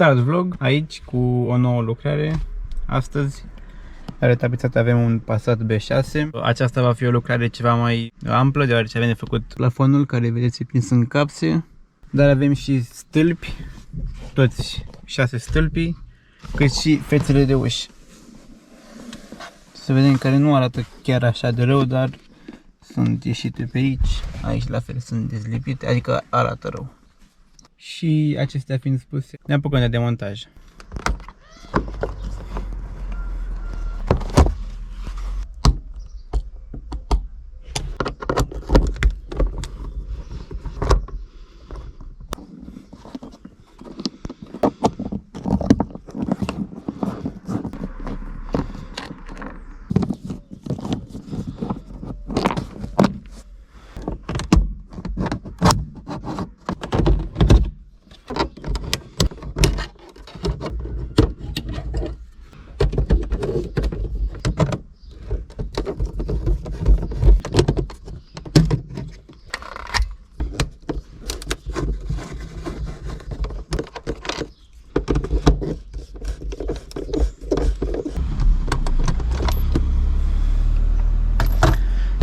Start vlog aici cu o nouă lucrare. Astăzi la retapizat avem un Passat B6. Aceasta va fi o lucrare ceva mai amplă, deoarece avem de făcut plafonul care vedeți prins în capse. Dar avem și stâlpi, toți 6 stâlpi, cât și fețele de uși. Să vedem, care nu arată chiar așa de rău, dar sunt ieșite pe aici. Aici la fel sunt dezlipite, adică arată rău. Și acestea fiind spuse, ne apucăm de demontaj.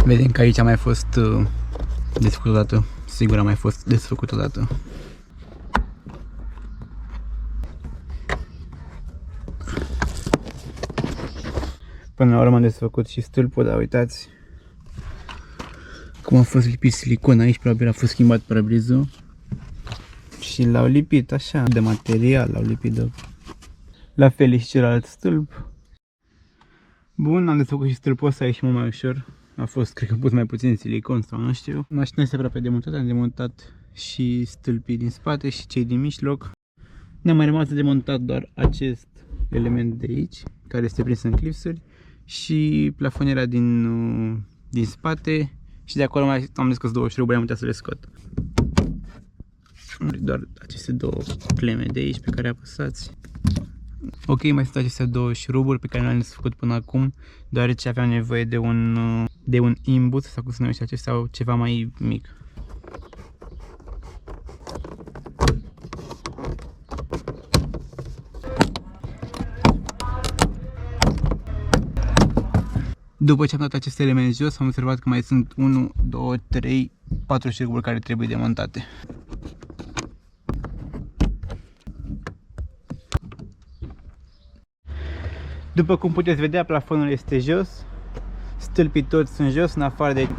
Vedem că aici a mai fost desfăcut odată. Sigur a mai fost desfăcut odată. Până la urmă am desfăcut și stâlpul, dar uitați cum a fost lipit silicon. Aici probabil a fost schimbat parabrizul și l-au lipit așa, de material, l-au lipit de... La fel și celălalt stâlp. Bun, am desfăcut și stâlpul ăsta, e și mult mai ușor. A fost, cred că, pus mai puțin silicon sau nu știu. Mașina este aproape demontată, am demontat și stâlpii din spate și cei din mijloc. Ne-a mai rămas de demontat doar acest element de aici, care este prins în clipsuri, și plafonierea din spate, și de acolo am scos două șuruburi, am uitat să le scot. Doar aceste două cleme de aici pe care apăsați. Ok, mai sunt aceste două șuruburi pe care le-am desfăcut până acum, deoarece aveam nevoie de un imbus, sau cum se numește acesta, sau ceva mai mic. După ce am dat aceste elemente jos, am observat că mai sunt 1, 2, 3, 4 șuruburi care trebuie demontate. După cum puteți vedea, plafonul este jos, stâlpii toți sunt jos, în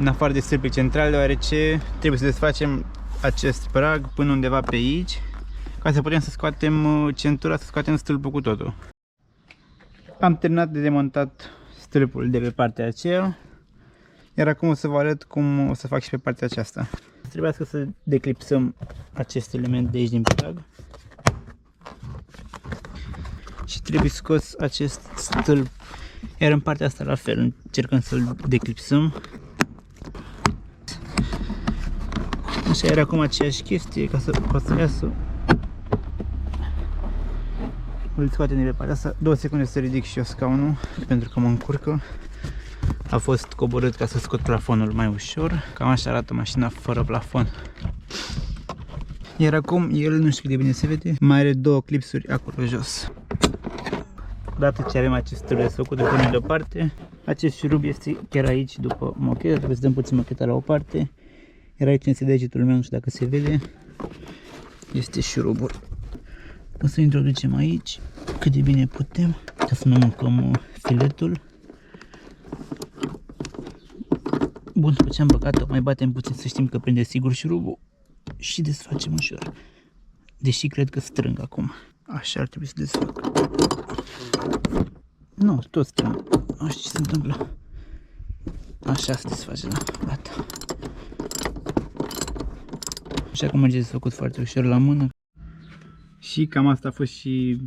afară de stâlpii centrale, deoarece trebuie să desfacem acest prag până undeva pe aici, ca să putem să scoatem centura, să scoatem stâlpul cu totul. Am terminat de demontat stâlpul de pe partea aceea, iar acum o să vă arăt cum o să fac și pe partea aceasta. Trebuie să declipsăm acest element de aici din prag. Și trebuie scos acest stâlp, iar în partea asta la fel, încercăm să-l declipsăm. Așa, era acum aceeași chestie, ca să iasă. Îl scoatem de pe partea asta, 2 secunde să ridic și eu scaunul, pentru că mă încurcă. A fost coborât ca să scot plafonul mai ușor. Cam așa arată mașina fără plafon. Iar acum, el nu știu cât de bine se vede, mai are 2 clipsuri acolo jos. Odată ce avem acest stâlp desfăcut, de punem deoparte. Acest șurub este chiar aici după mochetă, trebuie să dăm puțin mocheta la o parte. Iar aici este degetul meu, nu știu dacă se vede, este șurubul. O să introducem aici cât de bine putem, ca să nu mâncăm filetul. Bun, după ce am băgat-o, mai batem puțin să știm că prinde sigur șurubul și desfacem ușor. Deși cred că strâng acum. Așa ar trebui să desfac. Nu, tot strâng. Nu știu ce se întâmplă. Așa se desface, da, gata. Așa cum merge desfăcut foarte ușor la mână. Și cam asta a fost și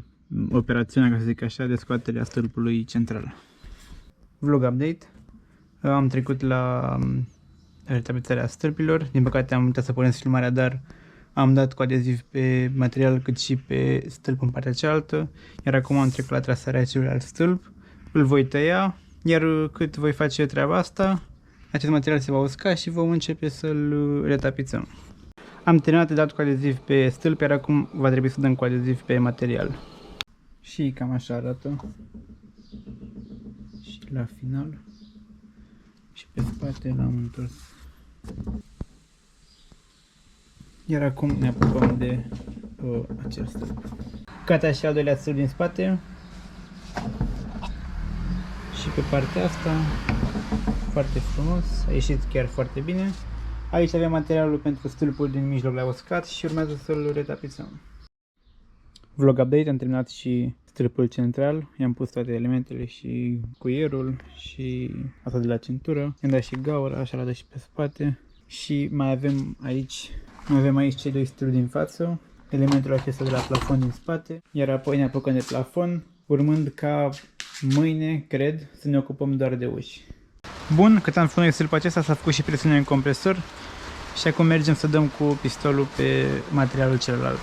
operațiunea, ca să zic așa, de scoaterea stâlpului central. Vlog update. Am trecut la retapizarea stâlpilor. Din păcate am uitat să punem filmarea, dar am dat cu adeziv pe material cât și pe stâlp în partea cealaltă. Iar acum am trecut la trasarea celuilalt stâlp. Îl voi tăia, iar cât voi face treaba asta, acest material se va usca și vom începe să-l retapizăm. Am terminat de dat cu adeziv pe stâlp, iar acum va trebui să dăm cu adeziv pe material. Și cam așa arată. Și la final. Și pe spate l-am întors. Iar acum ne apucăm de acel stâlp. Gata și al doilea stâlp din spate. Și pe partea asta, foarte frumos, a ieșit chiar foarte bine. Aici avem materialul pentru stâlpul din mijloc la uscat și urmează să-l retapizăm. Vlog update, am terminat și stâlpul central, i-am pus toate elementele și cuierul și asta de la centură, i-am dat și gaura, așa arată și pe spate. Și mai avem aici cei doi stâlpi din față, elementul acesta de la plafon din spate, iar apoi ne apucăm de plafon, urmând ca mâine, cred, să ne ocupăm doar de uși. Bun, cât am făcut stâlpul acesta, s-a făcut și presiune în compresor și acum mergem să dăm cu pistolul pe materialul celălalt.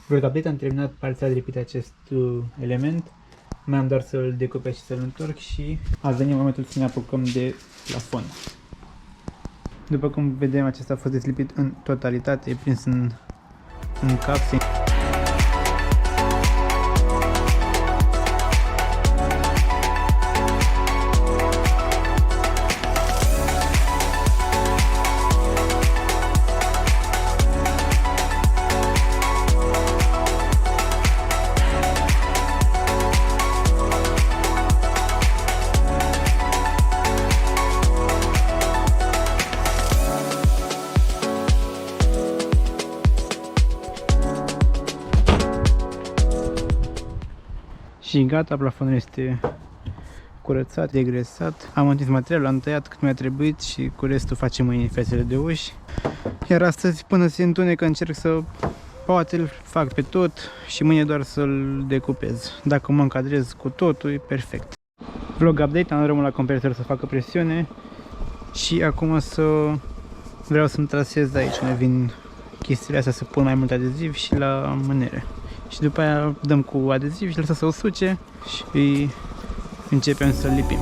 Vlog update, am terminat parțial de lipit acest element, mai am doar să-l decupez și să-l întorc și a venit momentul să ne apucăm de plafon. După cum vedem, acesta a fost deslipit în totalitate, e prins în capse. Și gata, plafonul este curățat, degresat. Am întins materialul, am tăiat cât mi-a trebuit și cu restul facem mâine fețele de uși. Iar astăzi, până se întunecă, încerc să poate îl fac pe tot și mâine doar să-l decupez. Dacă mă încadrez cu totul, e perfect. Vlog update, am rămas la compresor să facă presiune și acum vreau să-mi trasez aici unde vin chestiile astea, să pun mai mult adeziv și la mânere. Și după aia dăm cu adeziv și lăsăm să usuce și începem să lipim.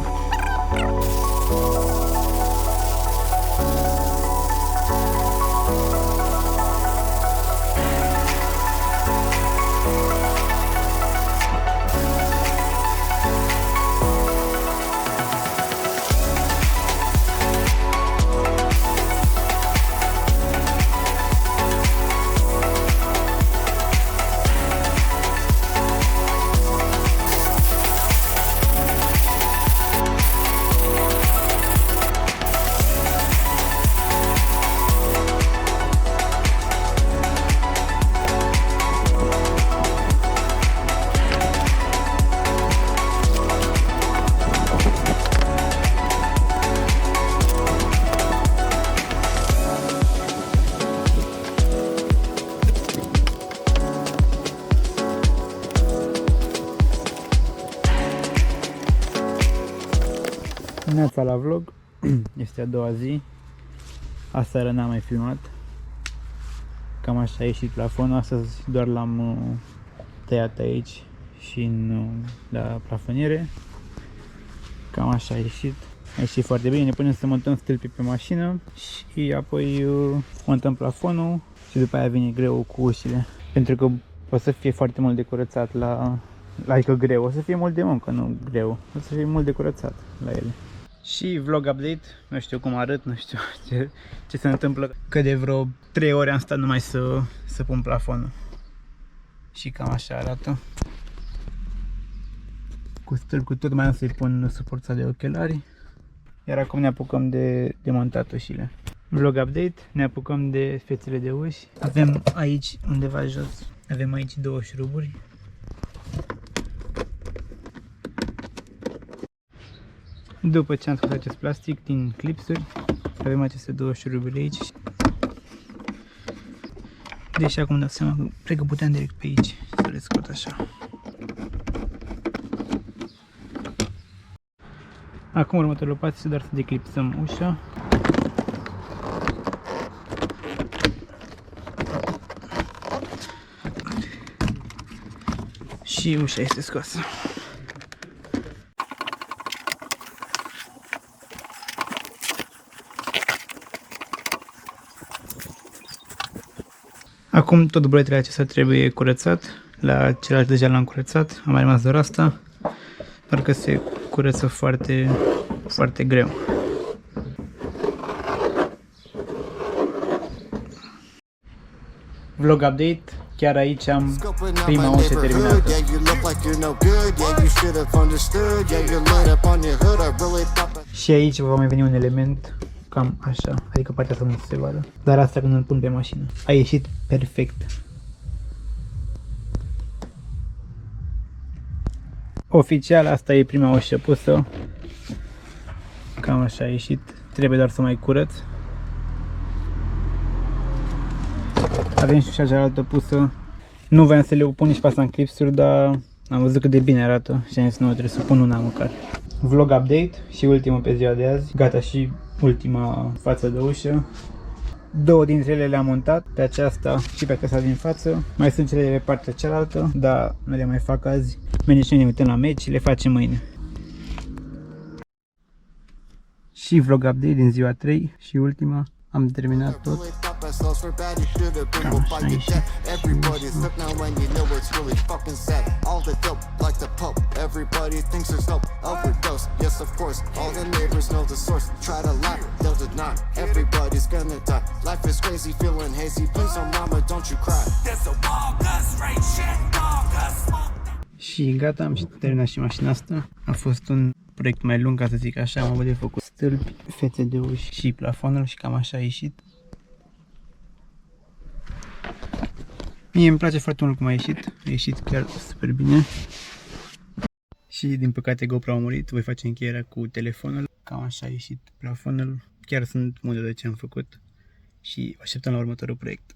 Neața la vlog, este a doua zi, aseară n-am mai filmat, cam așa a ieșit plafonul, astăzi doar l-am tăiat aici și la plafoniere, cam așa a ieșit foarte bine. Ne punem să montăm stâlpii pe mașină și apoi montăm plafonul și după aia vine greu cu ușile, pentru că o să fie foarte mult de curățat adică greu, o să fie mult de muncă, nu greu, o să fie mult de curățat la ele. Și vlog update, nu știu cum arăt, nu știu ce se întâmplă, că de vreo 3 ore am stat numai să pun plafonul. Și cam așa arată. Cu stâlp cu tot, mai am să-i pun suporța de ochelari. Iar acum ne apucăm de montat ușile. Vlog update, ne apucăm de fețele de uși. Avem aici, undeva jos, avem aici 2 șuruburi. După ce am scos acest plastic din clipsuri, avem aceste 2 șuruburi aici. Deși acum dau seama că cred că puteam direct pe aici să le scot așa. Acum următorul pas este doar să declipsăm ușa. Și ușa este scoasă. Acum tot buletele acesta trebuie curățat. La celălalt deja l-am curățat, am mai rămas doar asta. Doar că se curăță foarte, foarte greu. Vlog update. Chiar aici am prima ușă terminată. Și aici va mai veni un element cam așa, adică partea să nu se vadă. Dar asta când îl pun pe mașină. A ieșit perfect. Oficial asta e prima ușă pusă. Cam așa a ieșit. Trebuie doar să mai curăț. Avem și ușa cealaltă pusă. Nu voiam să le pun nici pe asta în clipsuri, dar am văzut cât de bine arată și am zis nu, trebuie să pun una măcar. Vlog update și ultimul pe ziua de azi. Gata și ultima față de ușă. Două dintre ele le-am montat, pe aceasta și pe aceasta din față. Mai sunt cele de pe partea cealaltă, dar nu le mai fac azi. Mergem și ne uităm la meci și le facem mâine. Și vlog update din ziua 3 și ultima. Am terminat tot. Cam așa ieșit. Și gata, am și terminat și mașina asta. A fost un proiect mai lung, ca să zic așa, am avut de făcut stâlpi, fețe de uși și plafonul și cam așa a ieșit. Mie îmi place foarte mult cum a ieșit chiar super bine. Și din păcate GoPro a murit, voi face încheierea cu telefonul. Cam așa a ieșit plafonul, chiar sunt mândru de ce am făcut și așteptăm la următorul proiect.